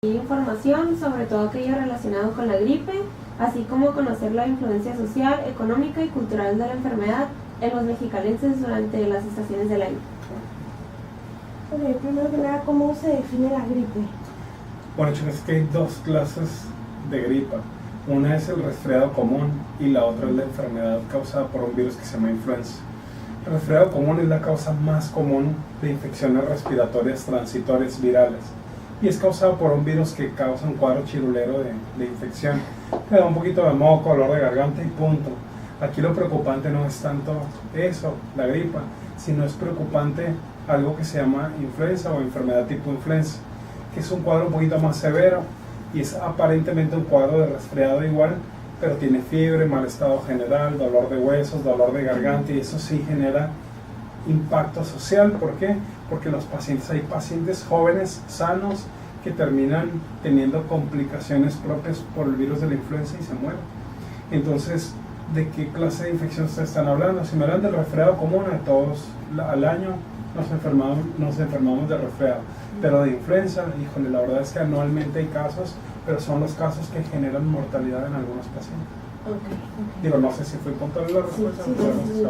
Información sobre todo aquello relacionado con la gripe, así como conocer la influencia social, económica y cultural de la enfermedad en los mexicalenses durante las estaciones del año. Ok, primero que nada, ¿cómo se define la gripe? Bueno, chicos, es que hay dos clases de gripa. Una es el resfriado común y la otra es la enfermedad causada por un virus que se llama influenza. El resfriado común es la causa más común de infecciones respiratorias transitorias virales y es causado por un virus que causa un cuadro chirulero de infección. Te da un poquito de moco, dolor de garganta y punto. Aquí lo preocupante no es tanto eso, la gripa, sino es preocupante algo que se llama influenza o enfermedad tipo influenza, que es un cuadro un poquito más severo y es aparentemente un cuadro de resfriado igual, pero tiene fiebre, mal estado general, dolor de huesos, dolor de garganta, y eso sí genera impacto social. ¿Por qué? Porque hay pacientes jóvenes, sanos, que terminan teniendo complicaciones propias por el virus de la influenza y se mueren. Entonces, ¿de qué clase de infección ustedes están hablando? Si me hablan del resfriado común, a todos al año nos enfermamos de resfriado, pero de influenza, híjole, la verdad es que anualmente hay casos, pero son los casos que generan mortalidad en algunos pacientes. Okay. Digo, no sé si fue puntual la respuesta, Sí.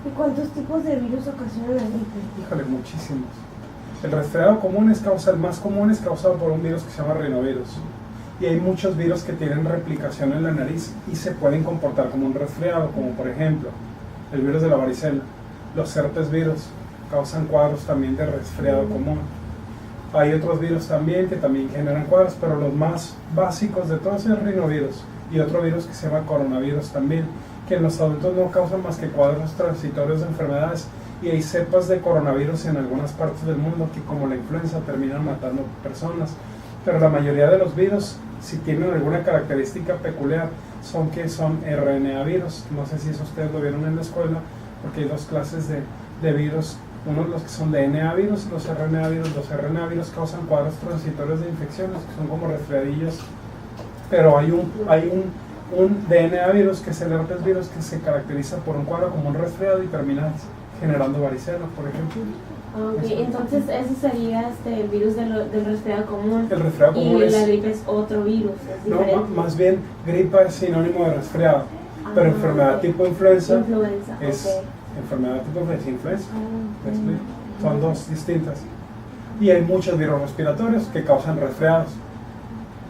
¿Y cuántos tipos de virus ocasionan la gripe? Híjole, muchísimos. El resfriado común el más común es causado por un virus que se llama rinovirus. Y hay muchos virus que tienen replicación en la nariz y se pueden comportar como un resfriado, como por ejemplo el virus de la varicela. Los herpes virus causan cuadros también de resfriado común. Hay otros virus también que también generan cuadros, pero los más básicos de todos es el rinovirus y otro virus que se llama coronavirus también, que en los adultos no causan más que cuadros transitorios de enfermedades, y hay cepas de coronavirus en algunas partes del mundo que, como la influenza, terminan matando personas. Pero la mayoría de los virus, si tienen alguna característica peculiar, son RNA virus. No sé si eso ustedes lo vieron en la escuela, porque hay dos clases de virus. Uno, los que son DNA virus, los RNA virus. Los RNA virus causan cuadros transitorios de infecciones, que son como resfriadillos. Pero hay un DNA virus, que es el herpes virus, que se caracteriza por un cuadro como un resfriado y termina generando varicela, por ejemplo. Ok, entonces ese sería el virus del resfriado común. El resfriado común y la gripe es otro virus, es diferente. No, más bien gripa es sinónimo de resfriado, pero enfermedad tipo influenza es enfermedad tipo influenza. Son dos distintas. Y hay muchos virus respiratorios que causan resfriados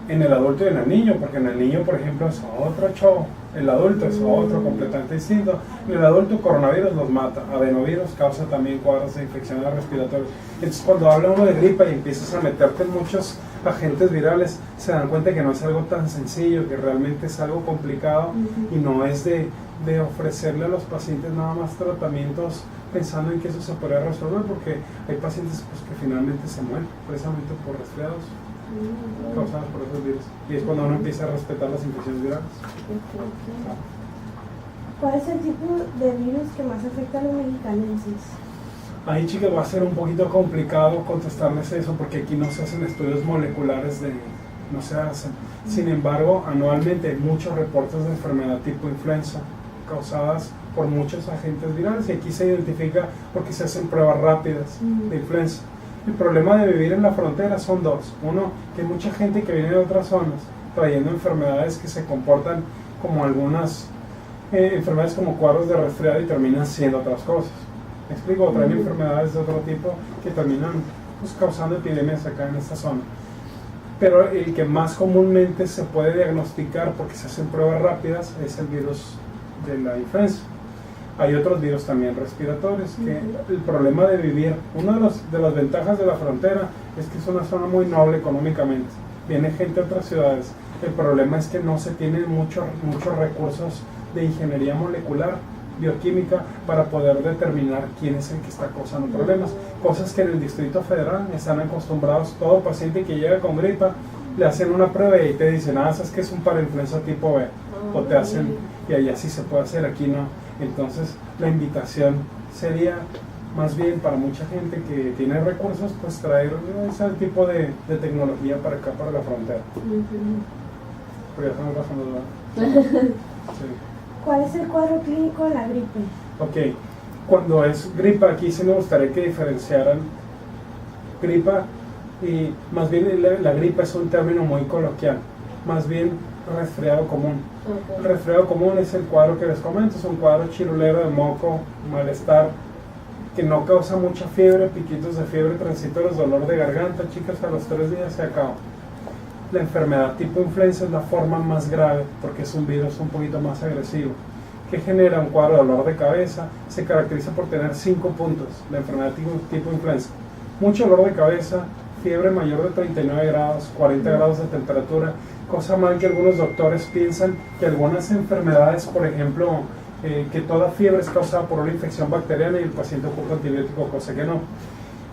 en el adulto y en el niño, porque en el niño, por ejemplo, es otro show, el adulto es otro completamente distinto. En el adulto, coronavirus los mata, adenovirus causa también cuadros de infecciones respiratorias. Entonces, cuando habla uno de gripa y empiezas a meterte en muchos agentes virales, se dan cuenta que no es algo tan sencillo, que realmente es algo complicado, y no es de ofrecerle a los pacientes nada más tratamientos pensando en que eso se podría resolver, porque hay pacientes que finalmente se mueren precisamente por resfriados causados por esos virus, y es cuando uno empieza a respetar las infecciones virales. ¿Cuál es el tipo de virus que más afecta a los mexicalenses? Ahí, chicas, va a ser un poquito complicado contestarles eso, porque aquí no se hacen estudios moleculares, no se hacen. Sin embargo, anualmente hay muchos reportes de enfermedad tipo influenza causadas por muchos agentes virales, y aquí se identifica porque se hacen pruebas rápidas de influenza. El problema de vivir en la frontera son dos. Uno, que hay mucha gente que viene de otras zonas trayendo enfermedades que se comportan como algunas enfermedades como cuadros de resfriado y terminan siendo otras cosas. ¿Me explico? Traen enfermedades de otro tipo que terminan causando epidemias acá en esta zona. Pero el que más comúnmente se puede diagnosticar porque se hacen pruebas rápidas es el virus de la influenza. Hay otros virus también respiratorios, que el problema de vivir, una de las ventajas de la frontera es que es una zona muy noble económicamente, viene gente de otras ciudades. El problema es que no se tienen muchos recursos de ingeniería molecular, bioquímica, para poder determinar quién es el que está causando problemas, cosas que en el Distrito Federal están acostumbrados. Todo paciente que llega con gripa le hacen una prueba y te dicen, sabes que es un parainfluenza tipo B, o te hacen, y allá sí se puede hacer, aquí no. Entonces la invitación sería más bien para mucha gente que tiene recursos, pues traer ese tipo de tecnología para acá, para la frontera. Pero ya estamos pasando, ¿verdad? Sí. ¿Cuál es el cuadro clínico de la gripe? Ok, cuando es gripa, aquí sí me gustaría que diferenciaran gripa Y más bien la gripe es un término muy coloquial, más bien resfriado común. El resfriado común es el cuadro que les comento, es un cuadro chirulero de moco, malestar, que no causa mucha fiebre, piquitos de fiebre transitorios, dolor de garganta, chicas, a los 3 días se acaba. La enfermedad tipo influenza es la forma más grave porque es un virus un poquito más agresivo, que genera un cuadro de dolor de cabeza. Se caracteriza por tener 5 puntos, la enfermedad tipo influenza. Mucho dolor de cabeza, fiebre mayor de 39 grados, 40 grados de temperatura, cosa mal que algunos doctores piensan que algunas enfermedades, por ejemplo, que toda fiebre es causada por una infección bacteriana y el paciente ocupa antibiótico, cosa que no.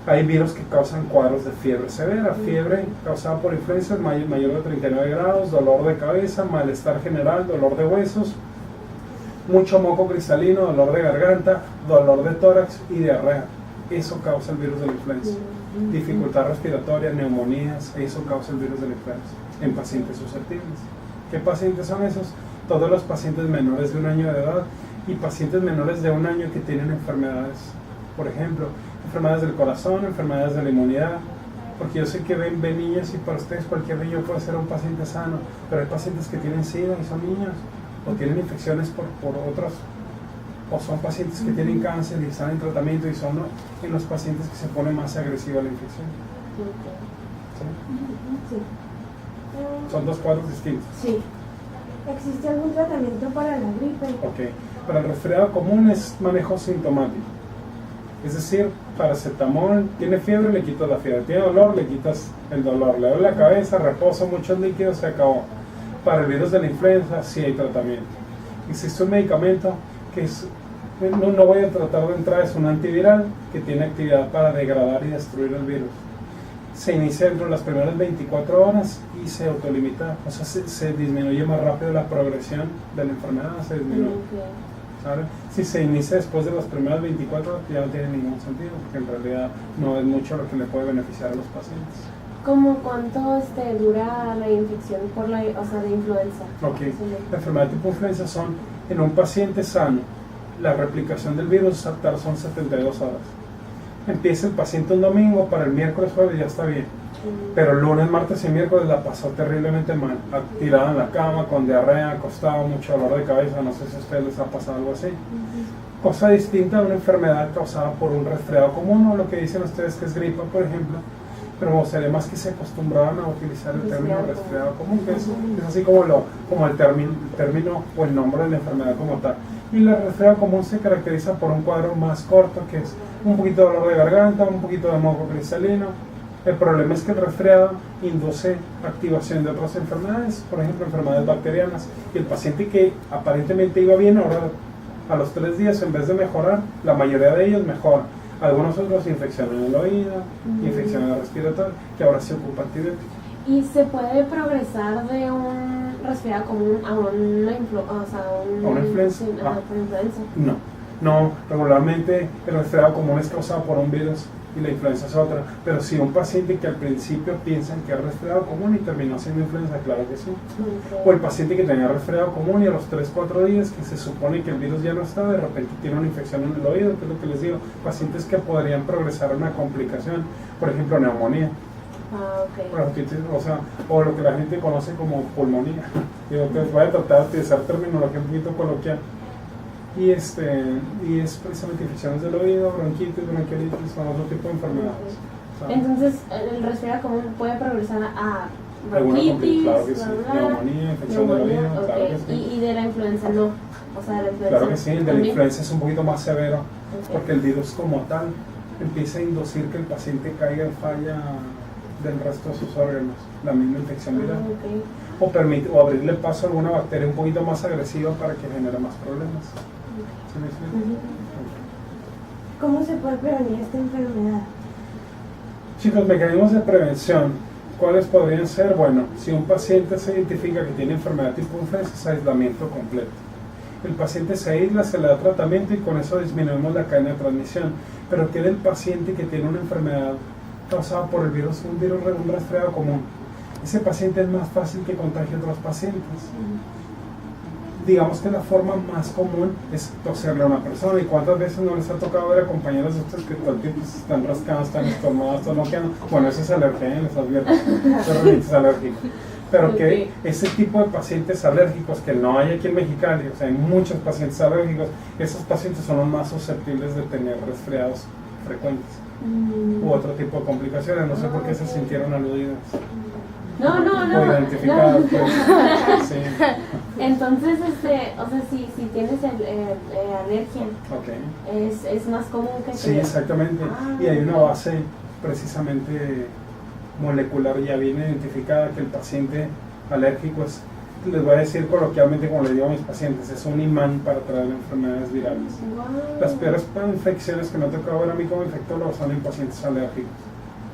Hay virus que causan cuadros de fiebre severa, fiebre causada por influenza mayor de 39 grados, dolor de cabeza, malestar general, dolor de huesos, mucho moco cristalino, dolor de garganta, dolor de tórax y diarrea. Eso causa el virus de la influenza. Dificultad respiratoria, neumonías, eso causa el virus de la influenza en pacientes susceptibles. ¿Qué pacientes son esos? Todos los pacientes menores de 1 año de edad y pacientes menores de 1 año que tienen enfermedades, por ejemplo, enfermedades del corazón, enfermedades de la inmunidad, porque yo sé que ven niños y para ustedes cualquier niño puede ser un paciente sano, pero hay pacientes que tienen SIDA y son niños, o tienen infecciones por otros, o son pacientes que tienen cáncer y están en tratamiento y son en los pacientes que se pone más agresiva la infección. ¿Sí? Sí. Son 2 cuadros distintos. Sí. ¿Existe algún tratamiento para la gripe? Ok. Para el resfriado común es manejo sintomático. Es decir, paracetamol, tiene fiebre, le quitas la fiebre, tiene dolor, le quitas el dolor, le duele la cabeza, reposo, muchos líquidos, se acabó. Para el virus de la influenza sí hay tratamiento. Existe un medicamento que es, no voy a tratar de entrar, es un antiviral que tiene actividad para degradar y destruir el virus. Se inicia dentro de las primeras 24 horas y se autolimita, o sea, se disminuye más rápido la progresión de la enfermedad, se disminuye. ¿Sabe? Si se inicia después de las primeras 24 horas ya no tiene ningún sentido, porque en realidad no es mucho lo que le puede beneficiar a los pacientes. ¿Cómo cuánto dura la infección por de influenza? Ok, la enfermedad tipo influenza son, en un paciente sano, la replicación del virus son 72 horas. Empieza el paciente un domingo, para el miércoles, jueves ya está bien. Pero el lunes, martes y miércoles la pasó terriblemente mal, tirada en la cama, con diarrea, acostado, mucho dolor de cabeza, no sé si a ustedes les ha pasado algo así. Cosa distinta a una enfermedad causada por un resfriado común o lo que dicen ustedes que es gripa, por ejemplo, pero me gustaría más que se acostumbraran a utilizar el término resfriado común, que es así como el término o el nombre de la enfermedad como tal. Y el resfriado común se caracteriza por un cuadro más corto, que es un poquito de dolor de garganta, un poquito de moco cristalino. El problema es que el resfriado induce activación de otras enfermedades, por ejemplo enfermedades bacterianas, y el paciente que aparentemente iba bien, ahora a los 3 días en vez de mejorar, la mayoría de ellos mejora. Algunos otros infección en el oído, infección en el respiratorio, que ahora se ocupa antibióticos. ¿Y se puede progresar de un resfriado común a una influenza? No, regularmente el resfriado común es causado por un virus y la influenza es otra, pero si un paciente que al principio piensan que es resfriado común y terminó siendo influenza, claro que sí. O el paciente que tenía resfriado común y a los 3-4 días que se supone que el virus ya no está, de repente tiene una infección en el oído, que es lo que les digo, pacientes que podrían progresar a una complicación, por ejemplo neumonía. O lo que la gente conoce como pulmonía. Digo, que voy a tratar de utilizar terminología un poquito coloquial. Y es precisamente infecciones del oído, bronquitis, bronquiolitis, son otro tipo de enfermedades. Entonces, el resfriado común puede progresar a bronquitis, claro que sí, neumonía, infección del oído, claro que sí. Y de la influenza no, de la influenza. Claro que sí, el de la influenza es un poquito más severo, porque el virus como tal empieza a inducir que el paciente caiga en falla del resto de sus órganos, la misma infección viral. O abrirle paso a alguna bacteria un poquito más agresiva para que genere más problemas. ¿Sí me explico? ¿Cómo se puede prevenir esta enfermedad? Chicos, mecanismos de prevención, ¿cuáles podrían ser? Bueno, si un paciente se identifica que tiene enfermedad tipo influenza, es aislamiento completo. El paciente se aísla, se le da tratamiento y con eso disminuimos la cadena de transmisión. Pero tiene el paciente que tiene una enfermedad causada por el virus, un resfriado común. Ese paciente es más fácil que contagie a otros pacientes. digamos que la forma más común es toserle a una persona. ¿Y cuántas veces no les ha tocado ver a compañeros de ustedes que todo el tiempo se están rascando, están estornudados, están noqueando? Bueno, eso es alergia, les advierto. Eso es alérgico. Pero que ese tipo de pacientes alérgicos que no hay aquí en Mexicali, o sea, hay muchos pacientes alérgicos, esos pacientes son los más susceptibles de tener resfriados frecuentes u otro tipo de complicaciones. No sé por qué se sintieron aludidos. No. O identificados, pues. Sí. Entonces, o sea, si tienes alergia, Okay. es más común que Sí, exactamente. Y hay una base precisamente molecular ya bien identificada que el paciente alérgico es, les voy a decir coloquialmente como le digo a mis pacientes, es un imán para traer enfermedades virales. Wow. Las peores infecciones que me ha tocado ver a mí como infectólogo son en pacientes alérgicos.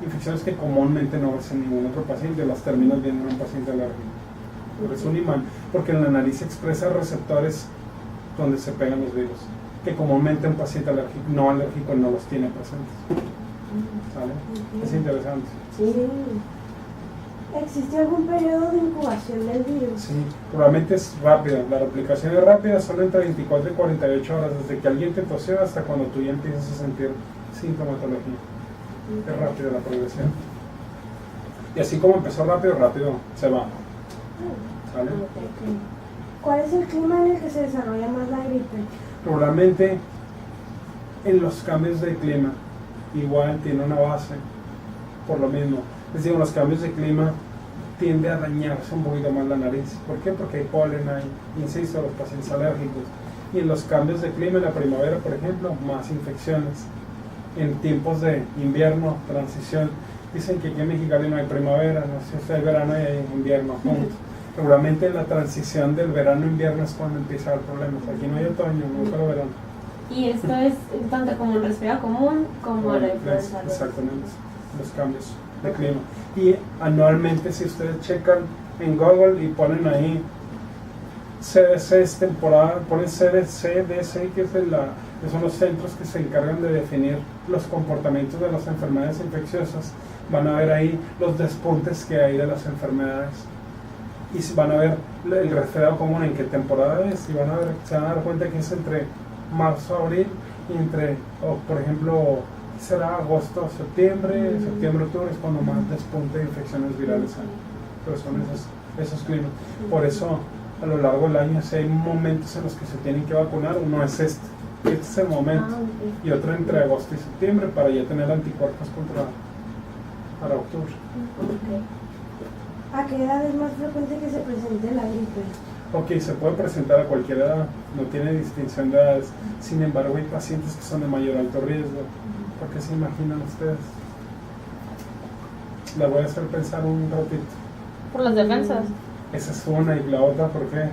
Infecciones que comúnmente no ves en ningún otro paciente, las terminas viendo en un paciente alérgico. Pero es un imán, porque en la nariz expresa receptores donde se pegan los virus, que comúnmente un paciente no alérgico no los tiene presentes. ¿Sale? Es interesante. Sí. ¿Existe algún periodo de incubación del virus? Sí, probablemente es rápida. La replicación es rápida, son entre 24 y 48 horas, desde que alguien te tosió hasta cuando tú ya empiezas a sentir sintomatología. Es rápida la progresión. Y así como empezó rápido, rápido se va. ¿Sale? ¿Cuál es el clima en el que se desarrolla más la gripe? Probablemente en los cambios de clima, igual tiene una base, por lo mismo. Les digo, los cambios de clima tiende a dañarse un poquito más la nariz. ¿Por qué? Porque hay polen, hay, insisto, los pacientes alérgicos. Y en los cambios de clima, en la primavera, por ejemplo, más infecciones. En tiempos de invierno, transición, dicen que aquí en Mexicali no hay primavera, no sé si hay verano y hay invierno juntos. Seguramente en la transición del verano-invierno es cuando empieza a haber problemas. Aquí no hay otoño, no solo verano. Y esto es tanto como un resfriado común como la influenza. Exactamente, los cambios de clima. Y anualmente, si ustedes checan en Google y ponen ahí CDC es temporada, ponen CDC, que son los centros que se encargan de definir los comportamientos de las enfermedades infecciosas, van a ver ahí los despuntes que hay de las enfermedades. Y van a ver el resfriado común en qué temporada es, y se van a dar cuenta que es entre marzo, abril, y por ejemplo, será agosto, septiembre, octubre es cuando más despunte de infecciones virales hay. Pero son esos climas. Por eso, a lo largo del año, si hay momentos en los que se tienen que vacunar, uno es este es el momento, y otro entre agosto y septiembre para ya tener anticuerpos para octubre. ¿A qué edad es más frecuente que se presente la gripe? Ok, se puede presentar a cualquier edad, no tiene distinción de edades. Sin embargo, hay pacientes que son de mayor alto riesgo. ¿Por qué se imaginan ustedes? La voy a hacer pensar un ratito. Por las defensas. Esa es una, y la otra, ¿por qué?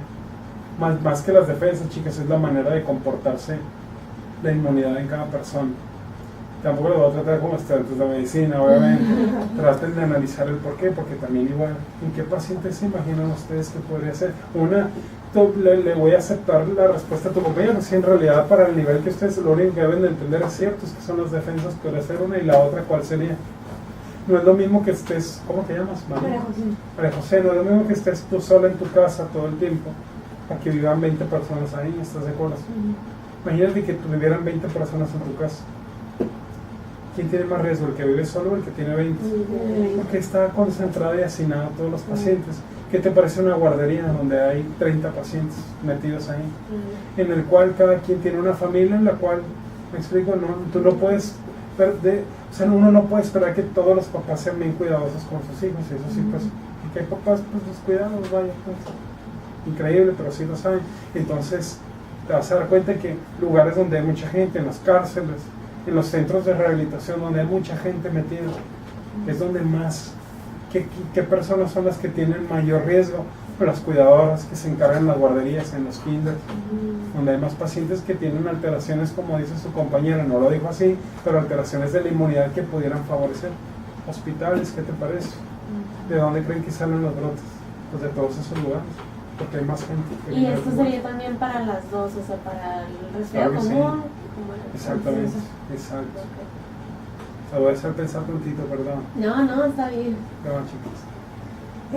Más que las defensas, chicas, es la manera de comportarse, la inmunidad en cada persona. Tampoco lo voy a tratar como estudiantes de medicina, obviamente. Traten de analizar el por qué, porque también igual, ¿en qué pacientes se imaginan ustedes que podría ser? Le voy a aceptar la respuesta a tu compañero, si en realidad para el nivel que ustedes lo único que deben de entender es cierto, es que son las defensas, podría ser una, y la otra, ¿cuál sería? No es lo mismo que estés, ¿cómo te llamas? María José. María José, no es lo mismo que estés tú sola en tu casa todo el tiempo, a que vivan 20 personas ahí, ¿estás de acuerdo? Imagínate que vivieran 20 personas en tu casa. ¿Quién tiene más riesgo, el que vive solo o el que tiene 20? Porque está concentrada y asignada a todos los pacientes. ¿Qué te parece una guardería donde hay 30 pacientes metidos ahí? En el cual cada quien tiene una familia en la cual, me explico, tú no puedes, uno no puede esperar que todos los papás sean bien cuidadosos con sus hijos, y eso sí, pues, y que hay papás, pues, descuidados, vaya, pues, increíble, pero sí lo saben. Entonces, te vas a dar cuenta que lugares donde hay mucha gente, en las cárceles, en los centros de rehabilitación donde hay mucha gente metida, es donde más, ¿qué personas son las que tienen mayor riesgo? Pues las cuidadoras que se encargan en las guarderías, en los kinders, donde hay más pacientes que tienen alteraciones, como dice su compañera, no lo dijo así, pero alteraciones de la inmunidad que pudieran favorecer. Hospitales, ¿qué te parece? ¿De dónde creen que salen los brotes? Pues de todos esos lugares, porque hay más gente. Y esto sería también para las dos, o sea, para el resfriado Claro que común. sí. Exactamente, exacto. Te voy a hacer pensar tantito, perdón. No, está bien. Perdón, chicos.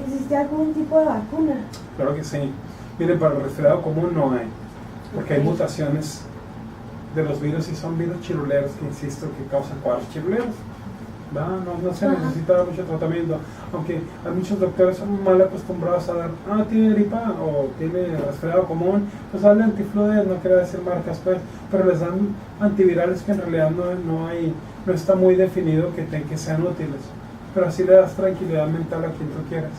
¿Existe algún tipo de vacuna? Claro que sí. Mire, para el resfriado común no hay, porque hay mutaciones de los virus y son virus chiruleros que insisto que causan cuadros chiruleros. No se necesita mucho tratamiento, aunque hay muchos doctores son mal acostumbrados a dar, tiene gripa o tiene resfriado común, pues dale antifluides, no quiero decir marcas pues, pero les dan antivirales que en realidad no está muy definido que sean útiles, pero así le das tranquilidad mental a quien tú quieras,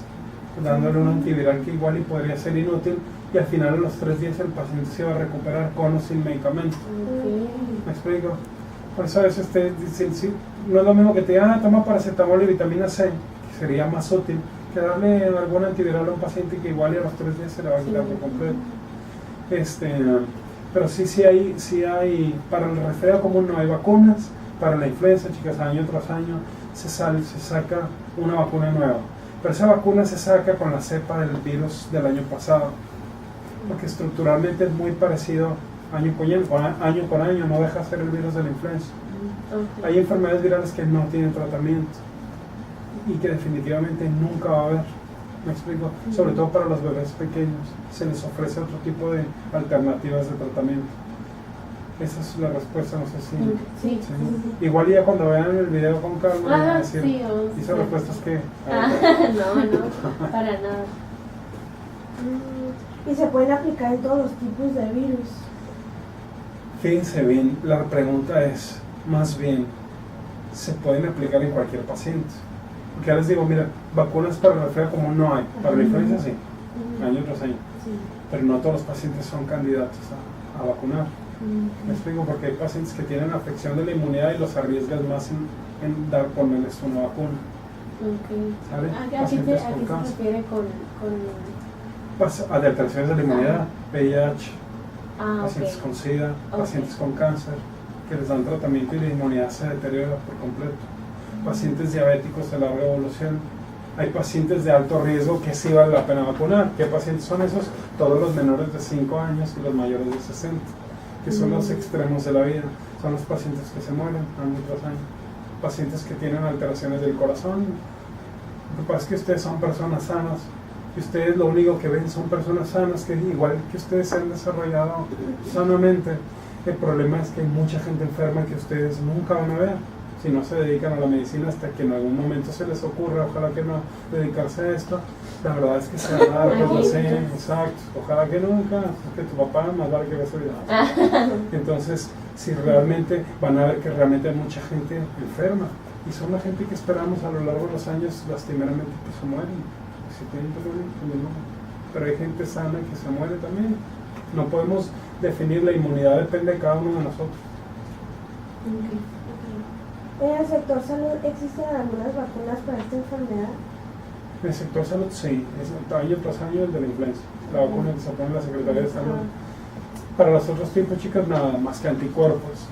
dándole un antiviral que igual y podría ser inútil y al final a los 3 días el paciente se va a recuperar con o sin medicamento. ¿Me explico? Por eso a veces no es lo mismo que te digan, toma paracetamol y vitamina C, que sería más útil que darle algún antiviral a un paciente que igual a los 3 días se le va a quitar por completo. Pero sí hay, para el resfriado común no hay vacunas, para la influenza, chicas, año tras año se saca una vacuna nueva. Pero esa vacuna se saca con la cepa del virus del año pasado, porque estructuralmente es muy parecido año con año, no deja de ser el virus de la influenza. Hay enfermedades virales que no tienen tratamiento y que definitivamente nunca va a haber. ¿Me explico? Sobre todo para los bebés pequeños se les ofrece otro tipo de alternativas de tratamiento. Esa es la respuesta, no sé si... Sí. Igual ya cuando vean el video con Carmen van a decir, sí, esa respuesta es que... no, para nada. Y se pueden aplicar en todos los tipos de virus. Fíjense bien, la pregunta es, más bien, ¿se pueden aplicar en cualquier paciente? Porque ya les digo, mira, vacunas para el resfriado común no hay, para la influenza sí, año tras año, pero no todos los pacientes son candidatos a vacunar. Me explico, porque hay pacientes que tienen afección de la inmunidad y los arriesgas más en ponerles una vacuna. ¿Sale? ¿A qué se refiere con de alteraciones de la inmunidad, VIH, pacientes con SIDA, pacientes con cáncer, que les dan tratamiento y la inmunidad se deteriora por completo. Pacientes diabéticos de larga evolución. Hay pacientes de alto riesgo que sí vale la pena vacunar. ¿Qué pacientes son esos? Todos los menores de 5 años y los mayores de 60, que son los extremos de la vida. Son los pacientes que se mueren año tras año. Pacientes que tienen alteraciones del corazón. Lo que pasa es que ustedes son personas sanas. Y ustedes lo único que ven son personas sanas que igual que ustedes se han desarrollado sanamente. El problema es que hay mucha gente enferma que ustedes nunca van a ver si no se dedican a la medicina hasta que en algún momento se les ocurra, ojalá que no, dedicarse a esto. La verdad es que se van a dar cuenta, sí, exacto, ojalá que nunca, que tu papá más vale que veas olvidado. Entonces, si realmente van a ver que realmente hay mucha gente enferma y son la gente que esperamos a lo largo de los años lastimeramente que se mueren. Si tienen problemas, pero hay gente sana que se muere también. No podemos definir, la inmunidad depende de cada uno de nosotros. ¿En el sector salud existen algunas vacunas para esta enfermedad? En el sector salud sí, es año tras año el de la influenza, la vacuna que se pone en la Secretaría de Salud. Para los otros tipos, chicas, nada más que anticuerpos.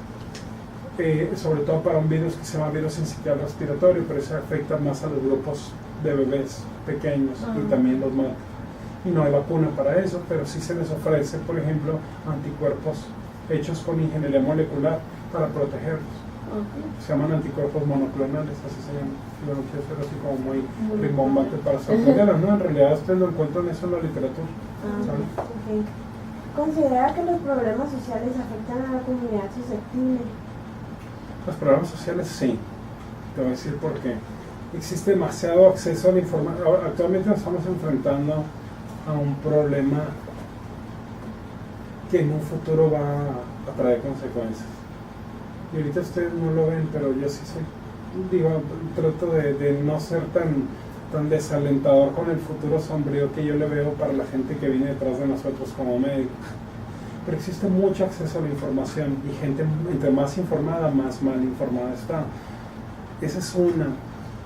Sobre todo para un virus que se llama virus sincitial respiratorio, pero eso afecta más a los grupos de bebés pequeños y también los mata. Y no hay vacuna para eso, pero sí se les ofrece, por ejemplo, anticuerpos hechos con ingeniería molecular para protegerlos. Se llaman anticuerpos monoclonales, así se llaman. Yo no quiero ser así como muy rimbombante para sorprenderlas, ¿no? En realidad ustedes lo encuentran eso en la literatura. ¿Considera que los problemas sociales afectan a la comunidad susceptible? Los problemas sociales sí. Te voy a decir por qué. Existe demasiado acceso a la información. Actualmente nos estamos enfrentando a un problema que en un futuro va a traer consecuencias. Y ahorita ustedes no lo ven, pero yo sí soy, trato de no ser tan desalentador con el futuro sombrío que yo le veo para la gente que viene detrás de nosotros como médicos. Pero existe mucho acceso a la información y gente entre más informada, más mal informada está. Esa es una.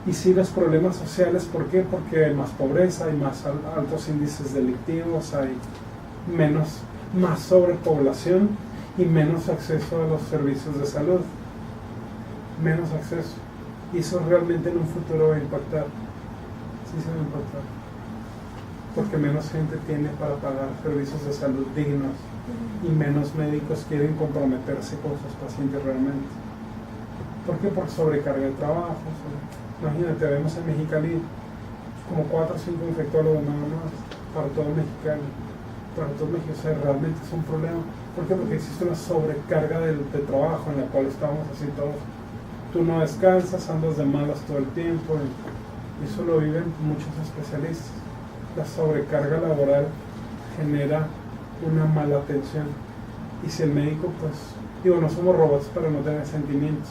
Y sí, los problemas sociales, ¿por qué? Porque hay más pobreza, hay más altos índices delictivos, hay más sobrepoblación y menos acceso a los servicios de salud. Menos acceso. Y eso realmente en un futuro va a impactar. Sí se va a impactar. Porque menos gente tiene para pagar servicios de salud dignos y menos médicos quieren comprometerse con sus pacientes realmente. ¿Por qué? Por sobrecarga de trabajo. Imagínate, vemos en Mexicali como 4 o 5 infectólogos nada más para todo Mexicali. para todo México. O sea, realmente es un problema. ¿Por qué? Porque existe una sobrecarga de trabajo en la cual estamos así todos. Tú no descansas, andas de malas todo el tiempo, y eso lo viven muchos especialistas. La sobrecarga laboral genera una mala atención. Y si el médico, pues, digo, no somos robots para no tener sentimientos,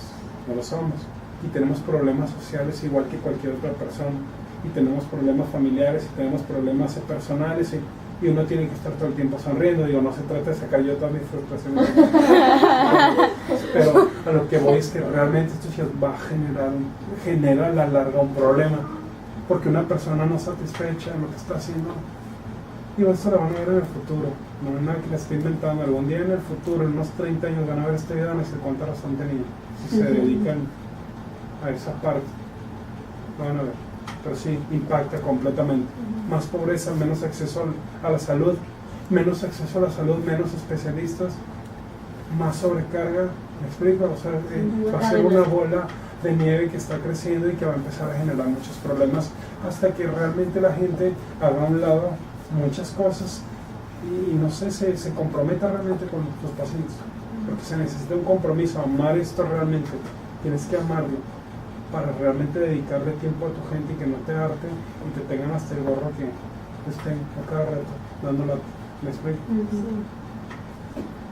no lo somos. Y tenemos problemas sociales igual que cualquier otra persona. Y tenemos problemas familiares y tenemos problemas personales y uno tiene que estar todo el tiempo sonriendo. Digo, no se trata de sacar yo todas mis frustraciones. Pero a lo que voy es que realmente esto sí va a genera a la larga un problema. Porque una persona no satisfecha en lo que está haciendo, digo, esto lo van a ver en el futuro. No es nada que le esté inventando. Algún día en el futuro, en unos 30 años, van a ver este video y van a decir cuánta razón tenía. Si se dedican a esa parte, lo van a ver. Pero sí, impacta completamente. Más pobreza, menos acceso a la salud, menos acceso a la salud, menos especialistas, más sobrecarga. ¿Me explico? O sea, va a ser una bola de nieve que está creciendo y que va a empezar a generar muchos problemas hasta que realmente la gente haga a un lado muchas cosas y no sé, se comprometa realmente con los pacientes. Porque se necesita un compromiso, amar esto realmente. Tienes que amarlo para realmente dedicarle tiempo a tu gente y que no te arte y te tengan hasta el gorro que estén a cada rato dando la... ¿Me explico?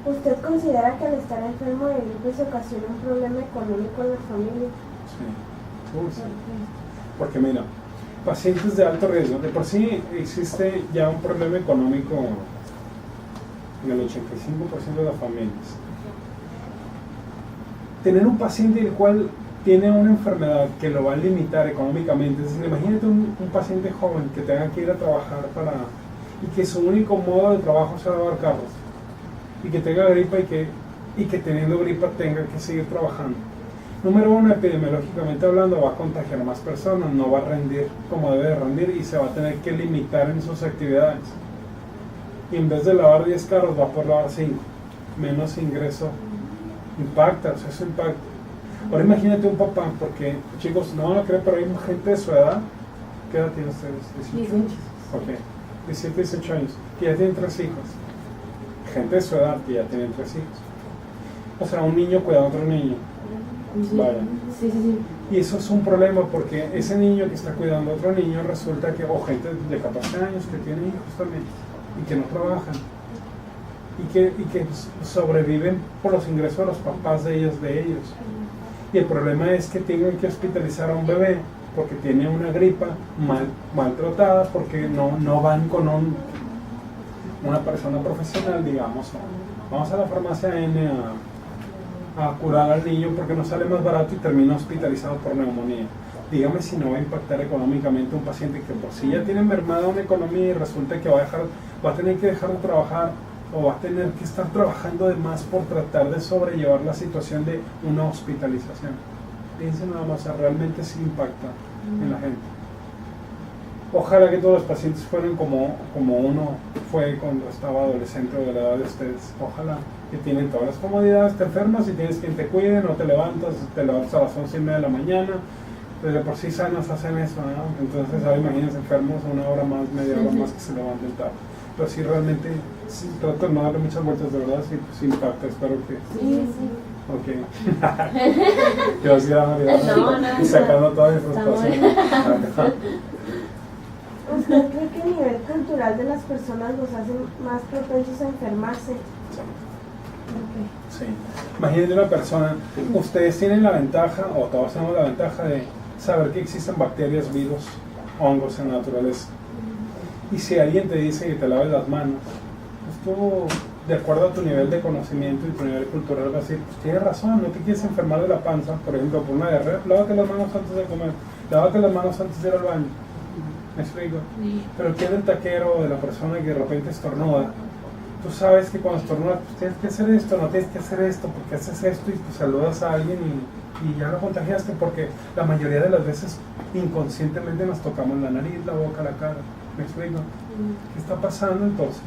¿Usted considera que al estar enfermo de gripe se ocasiona un problema económico en la familia? Sí. Sí. Porque mira, pacientes de alto riesgo, de por sí existe ya un problema económico en el 85% de las familias. Tener un paciente el cual tiene una enfermedad que lo va a limitar económicamente, es decir, imagínate un paciente joven que tenga que ir a trabajar y que su único modo de trabajo sea lavar carros, y que tenga gripa y que teniendo gripa tenga que seguir trabajando. Número uno, epidemiológicamente hablando, va a contagiar más personas, no va a rendir como debe de rendir y se va a tener que limitar en sus actividades. Y en vez de lavar 10 carros, va a poder lavar 5. Menos ingreso. Impacta, o sea, eso impacta. Ahora imagínate un papá, porque chicos, no van a creer, pero hay gente de su edad. ¿Qué edad tienen ustedes? 18. Ok, 17, 18 años, que ya tienen 3 hijos. Gente de su edad que ya tienen 3 hijos. O sea, un niño cuida a otro niño. Sí. Vaya. Sí. Y eso es un problema porque ese niño que está cuidando a otro niño resulta que, o gente de 14 años que tiene hijos también y que no trabajan y que sobreviven por los ingresos de los papás de ellos. Y el problema es que tienen que hospitalizar a un bebé porque tiene una gripa maltratada, porque no van con una persona profesional, digamos. Vamos a la farmacia N a curar al niño porque nos sale más barato y termina hospitalizado por neumonía. Dígame si no va a impactar económicamente un paciente que por sí ya tiene mermada una economía y resulta que va a tener que dejar de trabajar o va a tener que estar trabajando de más por tratar de sobrellevar la situación de una hospitalización. Piensen nada más, realmente sí impacta en la gente. Ojalá que todos los pacientes fueran como uno fue cuando estaba adolescente o de la edad de ustedes. Ojalá que tienen todas las comodidades, te enfermas y tienes quien te cuide, no te levantas a las 11:30 de la mañana. Desde por sí sanos hacen eso, ¿no? Entonces ahora imagínense enfermos una hora más, media hora más que se levanten tarde. Pero sí realmente, sí, trato de no darle muchas vueltas, de verdad, sí, pues impacta, espero que... Sí. Ok. Yo así No, y sacando toda mi frustración. ¿Usted cree que el nivel cultural de las personas los hace más propensos a enfermarse? Sí. Imagínate una persona, ustedes tienen la ventaja, o todos tenemos la ventaja de saber que existen bacterias, virus, hongos en la naturaleza. Y si alguien te dice que te laves las manos, pues tú, de acuerdo a tu nivel de conocimiento y tu nivel cultural, vas a decir, pues tienes razón, no te quieres enfermar de la panza, por ejemplo, por una diarrea, lávate las manos antes de comer, lávate las manos antes de ir al baño. ¿Me explico? Sí. Pero ¿qué del taquero o de la persona que de repente estornuda? Tú sabes que cuando estornudas, pues tienes que hacer esto, no tienes que hacer esto, porque haces esto y pues saludas a alguien y ya lo contagiaste, porque la mayoría de las veces inconscientemente nos tocamos la nariz, la boca, la cara. ¿Me explico? ¿Qué está pasando entonces?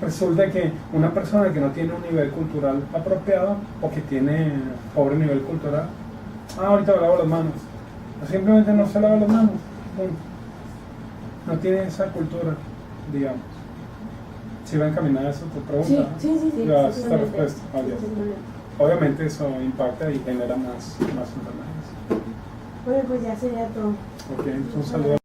Resulta que una persona que no tiene un nivel cultural apropiado o que tiene pobre nivel cultural, ahorita me lavo las manos, o simplemente no se lava las manos, no tiene esa cultura, digamos. ¿Sí va encaminada eso tu pregunta? Sí. Ya, sí, esta respuesta. Ah, ya. Exactamente. Obviamente eso impacta y genera más enfermedades. Bueno, pues ya sería todo. Ok, un saludo.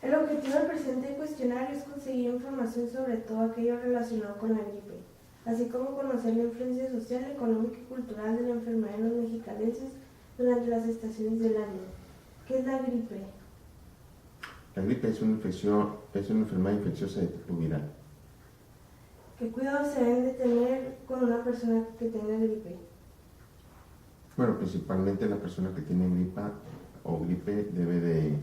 El objetivo del presente cuestionario es conseguir información sobre todo aquello relacionado con la gripe, así como conocer la influencia social, económica y cultural de la enfermedad en los mexicalenses durante las estaciones del año. ¿Qué es la gripe? La gripe es una enfermedad infecciosa de tipo viral. ¿Qué cuidados se deben de tener con una persona que tenga gripe? Bueno, principalmente la persona que tiene gripa o gripe debe de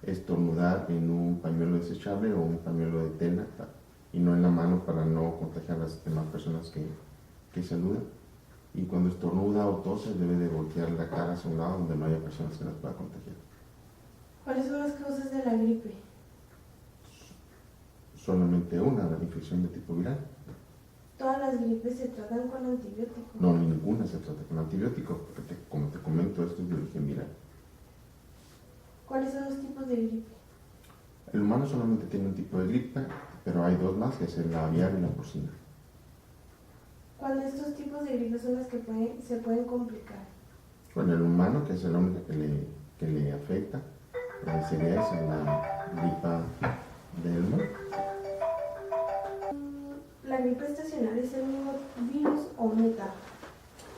estornudar en un pañuelo desechable o un pañuelo de tela y no en la mano para no contagiar a las demás personas que saludan. Y cuando estornuda o tose debe de voltear la cara hacia un lado donde no haya personas que las puedan contagiar. ¿Cuáles son las causas de la gripe? Solamente una, la infección de tipo viral. ¿Todas las gripes se tratan con antibióticos? No, ninguna se trata con antibióticos, porque como te comento, esto es de origen viral. ¿Cuáles son los tipos de gripe? El humano solamente tiene un tipo de gripe, pero hay dos más, que es la aviar y la porcina. ¿Cuál de estos tipos de gripe son las que se pueden complicar? Bueno, el humano, que es la única que le afecta, sería esa, la gripa del humano. ¿La gripe estacional es el mismo virus o muta?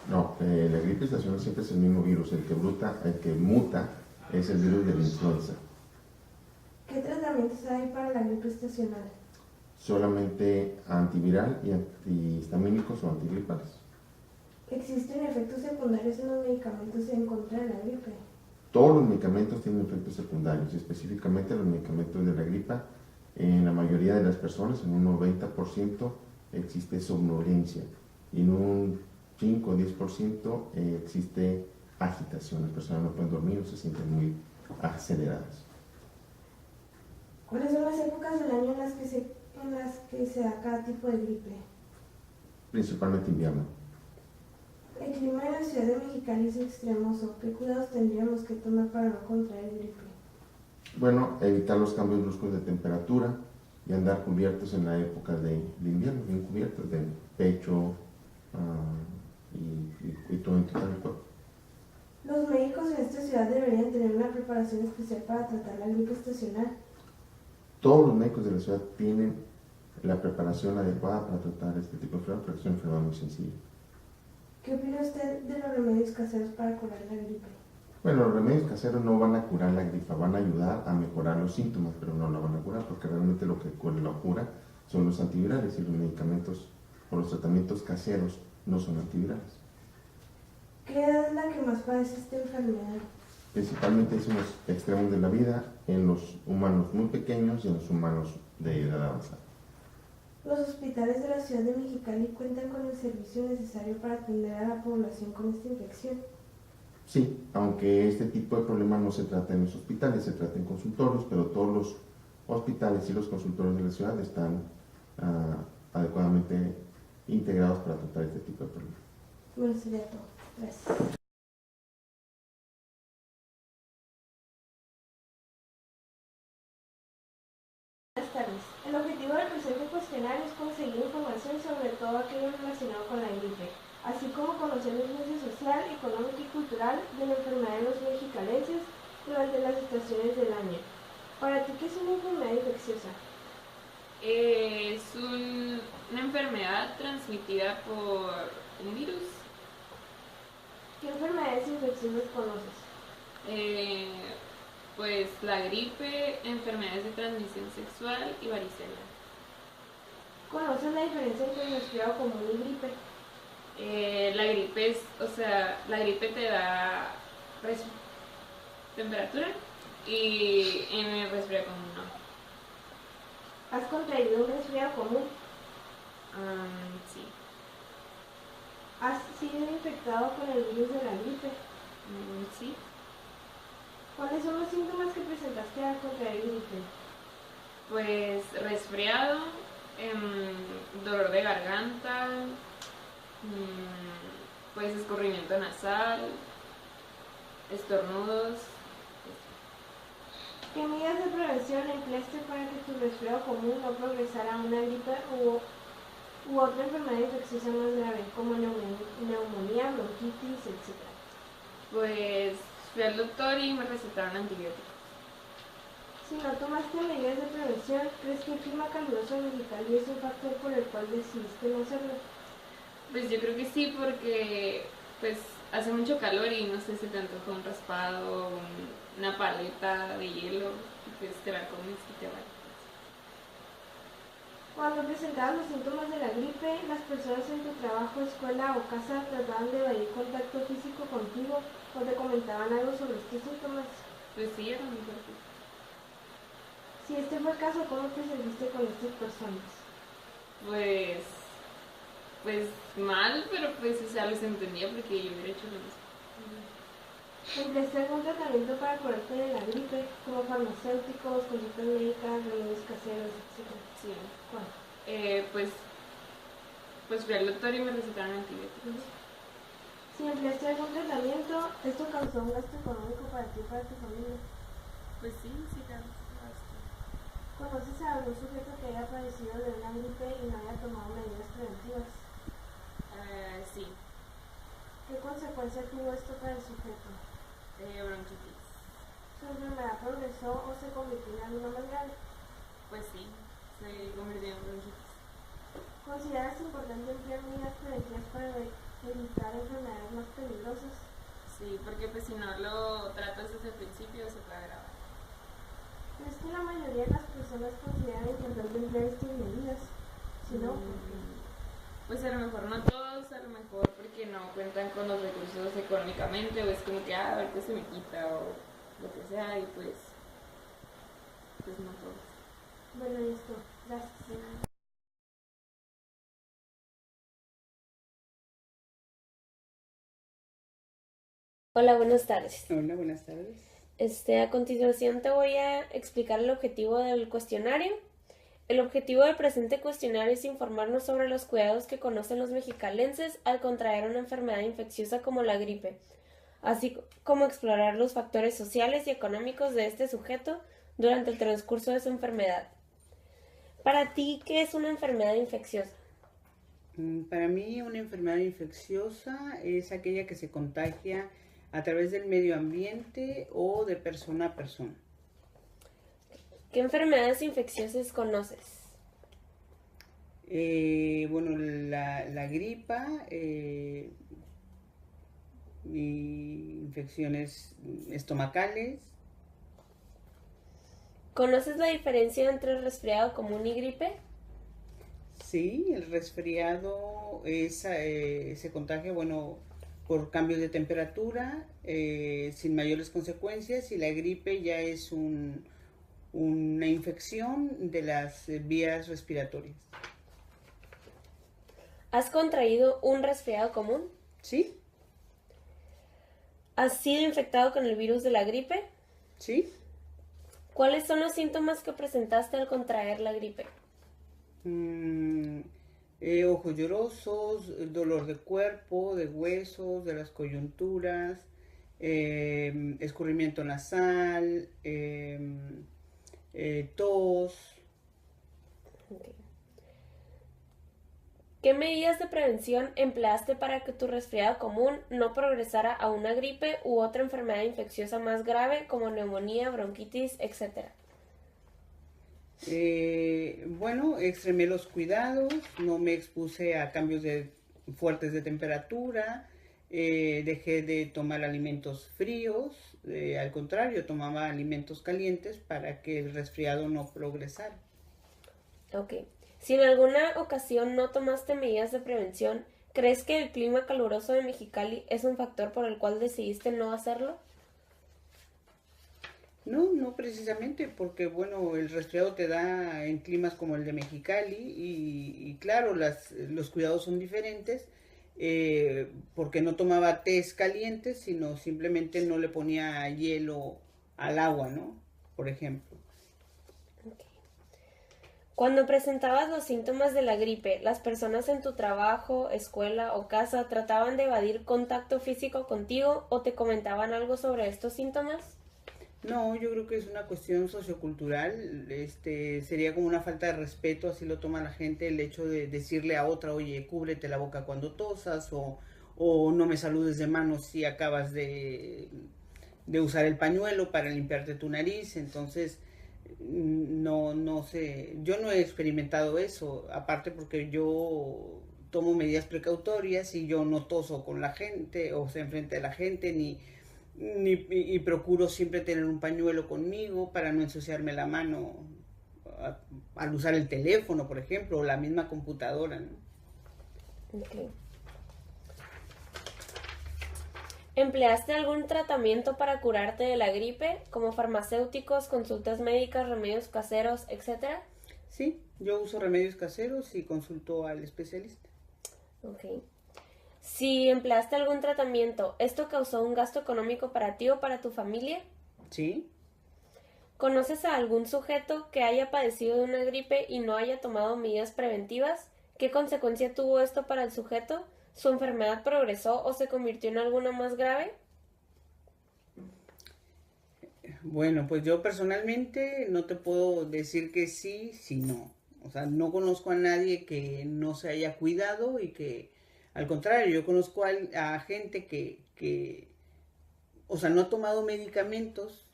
No, la gripe estacional siempre es el mismo virus, el que muta es el virus de la influenza. ¿Qué tratamientos hay para la gripe estacional? Solamente antiviral y antihistamínicos o antigripales. ¿Existen efectos secundarios en los medicamentos en contra de la gripe? Todos los medicamentos tienen efectos secundarios, específicamente los medicamentos de la gripa. En la mayoría de las personas, en un 90%, existe somnolencia y en un 5 o 10% existe agitación. Las personas no pueden dormir o se sienten muy aceleradas. ¿Cuáles son las épocas del año en las que se da cada tipo de gripe? Principalmente invierno. El clima en la ciudad de Mexicali es extremoso. ¿Qué cuidados tendríamos que tomar para no contraer gripe? Bueno, evitar los cambios bruscos de temperatura y andar cubiertos en la época de invierno, bien cubiertos de pecho y todo en total el cuerpo. Los médicos en esta ciudad deberían tener una preparación especial para tratar la gripe estacional. Todos los médicos de la ciudad tienen la preparación adecuada para tratar este tipo de enfermedad, porque es una enfermedad muy sencilla. ¿Qué opina usted de los remedios caseros para curar la gripe? Bueno, los remedios caseros no van a curar la gripa, van a ayudar a mejorar los síntomas, pero no la van a curar, porque realmente lo que la cura son los antivirales y los medicamentos o los tratamientos caseros no son antivirales. ¿Qué edad es la que más padece esta enfermedad? Principalmente es en los extremos de la vida, en los humanos muy pequeños y en los humanos de edad avanzada. Los hospitales de la ciudad de Mexicali cuentan con el servicio necesario para atender a la población con esta infección. Sí, aunque este tipo de problemas no se trata en los hospitales, se trata en consultorios, pero todos los hospitales y los consultorios de la ciudad están adecuadamente integrados para tratar este tipo de problemas. Bueno, sería todo. Gracias. Buenas tardes. El objetivo del presente cuestionario es conseguir información sobre todo aquello relacionado con la gripe, así como conocer la influencia social, económica y cultural de la enfermedad en los mexicalenses durante las estaciones del año. Para ti, ¿qué es una enfermedad infecciosa? Es una enfermedad transmitida por un virus. ¿Qué enfermedades infecciosas conoces? Pues la gripe, enfermedades de transmisión sexual y varicela. ¿Conoces la diferencia entre resfriado común y gripe? La gripe la gripe te da temperatura y en el resfriado común no. ¿Has contraído un resfriado común? Sí. ¿Has sido infectado con el virus de la gripe? Sí. ¿Cuáles son los síntomas que presentaste al contraer gripe? Pues resfriado, dolor de garganta, pues escurrimiento nasal, estornudos. ¿Qué medidas de prevención empleaste para que tu resfriado común no progresara a una gripe u otra enfermedad infecciosa más grave, como neumonía, bronquitis, etc.? Pues fui al doctor y me recetaron antibióticos. Si no tomaste medidas de prevención, ¿crees que el clima caluroso en Mexicali es un factor por el cual decidiste no hacerlo? Pues yo creo que sí, porque pues hace mucho calor y no sé si te antoja un raspado, una paleta de hielo, y pues te la comes y te va. Cuando presentabas los síntomas de la gripe, las personas en tu trabajo, escuela o casa trataban de evadir contacto físico contigo o te comentaban algo sobre estos síntomas. Pues sí, era muy fuerte. Si este fue el caso, ¿cómo te sentiste con estas personas? Pues mal, pero pues o sea, los entendía porque yo hubiera hecho lo mismo. ¿Empleaste algún tratamiento para curarte de la gripe, como farmacéuticos, consultas médicas, remedios caseros, etcétera? Sí. ¿Cuál? Pues fui al doctor y me recetaron antibióticos. Si empleaste algún tratamiento, ¿esto causó un gasto económico para ti y para tu familia? Pues sí, claro. ¿Conoces a algún sujeto que haya padecido de una gripe y no haya tomado medidas preventivas? Sí, ¿Qué consecuencia tuvo esto para el sujeto? bronquitis. ¿Su enfermedad progresó o se convirtió en alguna más grave? Pues sí, se convirtió en bronquitis. ¿Consideras importante emplear medidas preventivas para evitar enfermedades más peligrosas? Sí, porque pues si no lo tratas desde el principio se puede agravar. ¿Crees que la mayoría de las personas consideran importante emplear estas medidas? Si no, ¿por qué? Pues a lo mejor no todos, a lo mejor porque no cuentan con los recursos económicamente, o es como que ahorita se me quita o lo que sea, y pues no todos. Bueno, listo. Gracias. Hola, buenas tardes. Hola, buenas tardes. A continuación te voy a explicar el objetivo del cuestionario. El objetivo del presente cuestionario es informarnos sobre los cuidados que conocen los mexicalenses al contraer una enfermedad infecciosa como la gripe, así como explorar los factores sociales y económicos de este sujeto durante el transcurso de su enfermedad. Para ti, ¿qué es una enfermedad infecciosa? Para mí, una enfermedad infecciosa es aquella que se contagia a través del medio ambiente o de persona a persona. ¿Qué enfermedades infecciosas conoces? Bueno, la gripa, y infecciones estomacales. ¿Conoces la diferencia entre resfriado común y gripe? Sí, el resfriado se contagia, bueno, por cambios de temperatura, sin mayores consecuencias, y la gripe ya es una infección de las vías respiratorias. ¿Has contraído un resfriado común? ¿Sí? ¿Has sido infectado con el virus de la gripe? ¿Sí? ¿Cuáles son los síntomas que presentaste al contraer la gripe? Ojos llorosos, dolor de cuerpo, de huesos, de las coyunturas, escurrimiento nasal, tos. Okay. ¿Qué medidas de prevención empleaste para que tu resfriado común no progresara a una gripe u otra enfermedad infecciosa más grave como neumonía, bronquitis, etcétera? Bueno, extremé los cuidados, no me expuse a cambios fuertes de temperatura, dejé de tomar alimentos fríos, al contrario, tomaba alimentos calientes para que el resfriado no progresara. Ok. Si en alguna ocasión no tomaste medidas de prevención, ¿crees que el clima caluroso de Mexicali es un factor por el cual decidiste no hacerlo? No precisamente, porque bueno, el resfriado te da en climas como el de Mexicali y claro, los cuidados son diferentes, porque no tomaba tés calientes, sino simplemente no le ponía hielo al agua, ¿no? Por ejemplo. Okay. Cuando presentabas los síntomas de la gripe, ¿las personas en tu trabajo, escuela o casa trataban de evadir contacto físico contigo o te comentaban algo sobre estos síntomas? No, yo creo que es una cuestión sociocultural, sería como una falta de respeto, así lo toma la gente, el hecho de decirle a otra, oye, cúbrete la boca cuando tosas, o no me saludes de manos si acabas de usar el pañuelo para limpiarte tu nariz. Entonces no sé, yo no he experimentado eso, aparte porque yo tomo medidas precautorias y yo no toso con la gente, o sea, enfrente de la gente, y procuro siempre tener un pañuelo conmigo para no ensuciarme la mano al usar el teléfono, por ejemplo, o la misma computadora, ¿no? Okay. ¿Empleaste algún tratamiento para curarte de la gripe, como farmacéuticos, consultas médicas, remedios caseros, etcétera? Sí, yo uso remedios caseros y consulto al especialista. Ok. Si empleaste algún tratamiento, ¿esto causó un gasto económico para ti o para tu familia? Sí. ¿Conoces a algún sujeto que haya padecido de una gripe y no haya tomado medidas preventivas? ¿Qué consecuencia tuvo esto para el sujeto? ¿Su enfermedad progresó o se convirtió en alguna más grave? Bueno, pues yo personalmente no te puedo decir que sí, si no. O sea, no conozco a nadie que no se haya cuidado y que, al contrario, yo conozco a gente que, o sea, no ha tomado medicamentos,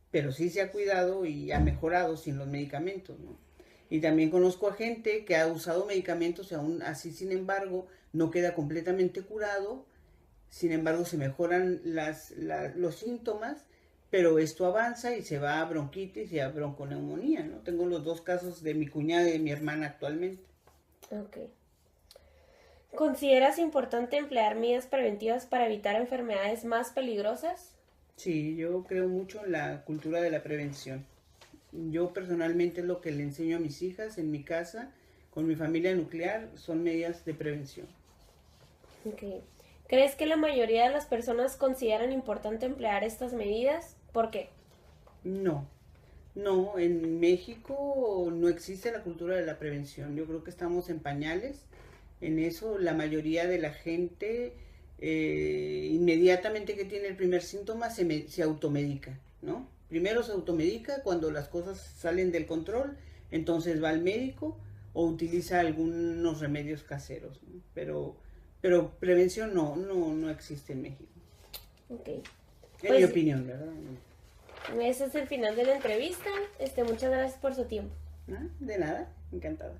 pero sí se ha cuidado y ha mejorado sin los medicamentos, ¿no? Y también conozco a gente que ha usado medicamentos y aún así, sin embargo, no queda completamente curado, sin embargo, se mejoran los síntomas, pero esto avanza y se va a bronquitis y a bronconeumonía, ¿no? Tengo los dos casos de mi cuñada y de mi hermana actualmente. Ok. ¿Consideras importante emplear medidas preventivas para evitar enfermedades más peligrosas? Sí, yo creo mucho en la cultura de la prevención. Yo personalmente lo que le enseño a mis hijas en mi casa, con mi familia nuclear, son medidas de prevención. Ok. ¿Crees que la mayoría de las personas consideran importante emplear estas medidas? ¿Por qué? No, en México no existe la cultura de la prevención. Yo creo que estamos en pañales. En eso la mayoría de la gente inmediatamente que tiene el primer síntoma se automedica, ¿no? Primero se automedica cuando las cosas salen del control, entonces va al médico o utiliza algunos remedios caseros, ¿no? Pero prevención no existe en México. Ok. En mi opinión, ¿verdad? Ese es el final de la entrevista. Muchas gracias por su tiempo. ¿Ah? De nada, encantada.